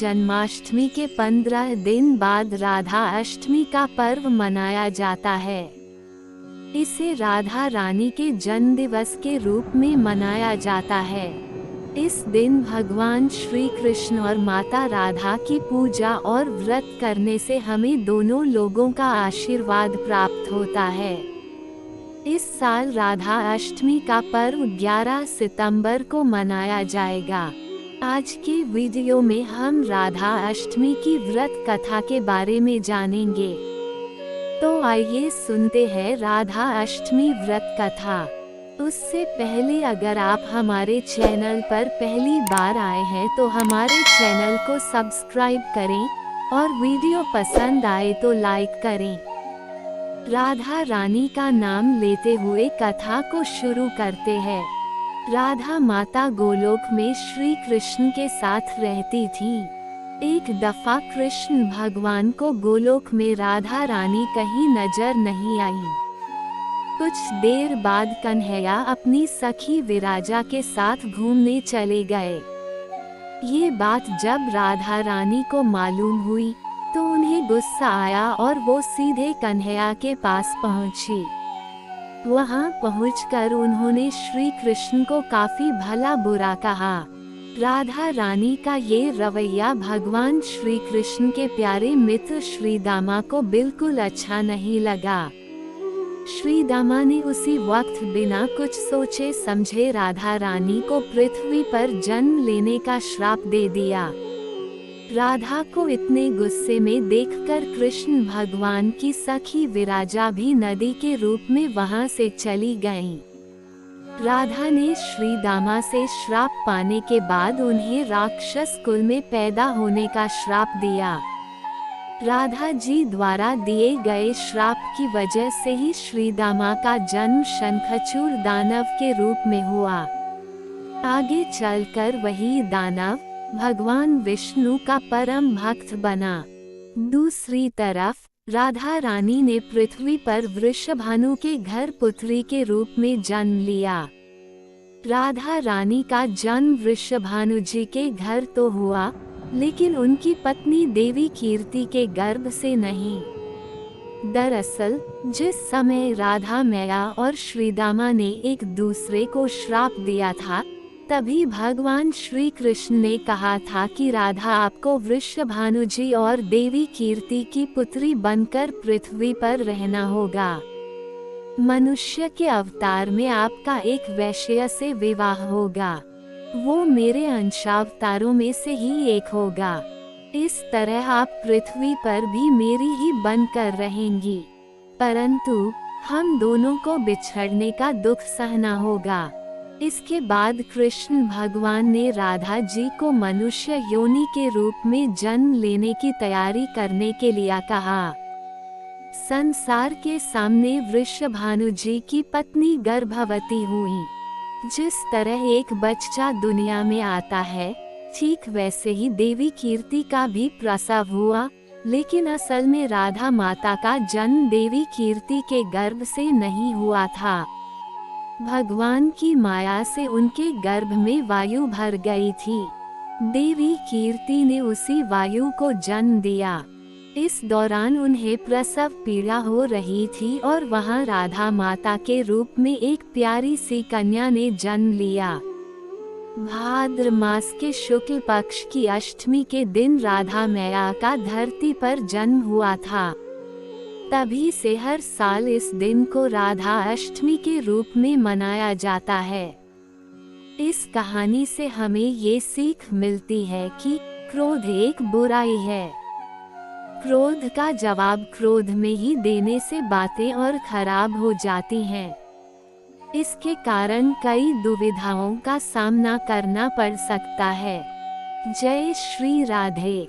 जन्माष्टमी के 15 दिन बाद राधा अष्टमी का पर्व मनाया जाता है। इसे राधा रानी के जन्म दिवस के रूप में मनाया जाता है। इस दिन भगवान श्री कृष्ण और माता राधा की पूजा और व्रत करने से हमें दोनों लोगों का आशीर्वाद प्राप्त होता है। इस साल राधा अष्टमी का पर्व 11 सितंबर को मनाया जाएगा। आज के वीडियो में हम राधा अष्टमी की व्रत कथा के बारे में जानेंगे। तो आइए सुनते हैं राधा अष्टमी व्रत कथा। उससे पहले अगर आप हमारे चैनल पर पहली बार आए हैं तो हमारे चैनल को सब्सक्राइब करें और वीडियो पसंद आए तो लाइक करें। राधा रानी का नाम लेते हुए कथा को शुरू करते हैं। राधा माता गोलोक में श्री कृष्ण के साथ रहती थी। एक दफा कृष्ण भगवान को गोलोक में राधा रानी कहीं नजर नहीं आई। कुछ देर बाद कन्हैया अपनी सखी विराजा के साथ घूमने चले गए। ये बात जब राधा रानी को मालूम हुई तो उन्हें गुस्सा आया और वो सीधे कन्हैया के पास पहुंची। वहां पहुंचकर उन्होंने श्री कृष्ण को काफी भला बुरा कहा। राधा रानी का ये रवैया भगवान श्री कृष्ण के प्यारे मित्र श्रीदामा को बिल्कुल अच्छा नहीं लगा। श्रीदामा ने उसी वक्त बिना कुछ सोचे समझे राधा रानी को पृथ्वी पर जन्म लेने का श्राप दे दिया। राधा को इतने गुस्से में देखकर कृष्ण भगवान की सखी विराजा भी नदी के रूप में वहां से चली गईं। राधा ने श्रीदामा से श्राप पाने के बाद उन्हें राक्षस कुल में पैदा होने का श्राप दिया। राधा जी द्वारा दिए गए श्राप की वजह से ही श्रीदामा का जन्म शंखचूड़ दानव के रूप में हुआ। आगे चलकर वही दानव भगवान विष्णु का परम भक्त बना। दूसरी तरफ राधा रानी ने पृथ्वी पर वृषभानु के घर पुत्री के रूप में जन्म लिया। राधा रानी का जन्म वृषभानु जी के घर तो हुआ, लेकिन उनकी पत्नी देवी कीर्ति के गर्भ से नहीं। दरअसल जिस समय राधा मैया और श्रीदामा ने एक दूसरे को श्राप दिया था, तभी भगवान श्री कृष्ण ने कहा था कि राधा आपको वृषभानु जी और देवी कीर्ति की पुत्री बनकर पृथ्वी पर रहना होगा। मनुष्य के अवतार में आपका एक वैश्य से विवाह होगा। वो मेरे अंशावतारों में से ही एक होगा। इस तरह आप पृथ्वी पर भी मेरी ही बनकर रहेंगी, परंतु हम दोनों को बिछड़ने का दुख सहना होगा। इसके बाद कृष्ण भगवान ने राधा जी को मनुष्य योनि के रूप में जन्म लेने की तैयारी करने के लिए कहा। संसार के सामने वृषभानु जी की पत्नी गर्भवती हुई। जिस तरह एक बच्चा दुनिया में आता है, ठीक वैसे ही देवी कीर्ति का भी प्रसव हुआ, लेकिन असल में राधा माता का जन्म देवी कीर्ति के गर्भ से नहीं हुआ था। भगवान की माया से उनके गर्भ में वायु भर गई थी। देवी कीर्ति ने उसी वायु को जन्म दिया। इस दौरान उन्हें प्रसव पीड़ा हो रही थी और वहां राधा माता के रूप में एक प्यारी सी कन्या ने जन्म लिया। भाद्र मास के शुक्ल पक्ष की अष्टमी के दिन राधा मैया का धरती पर जन्म हुआ था। तभी से हर साल इस दिन को राधा अष्टमी के रूप में मनाया जाता है। इस कहानी से हमें ये सीख मिलती है कि क्रोध एक बुराई है। क्रोध का जवाब क्रोध में ही देने से बातें और खराब हो जाती हैं। इसके कारण कई दुविधाओं का सामना करना पड़ सकता है। जय श्री राधे।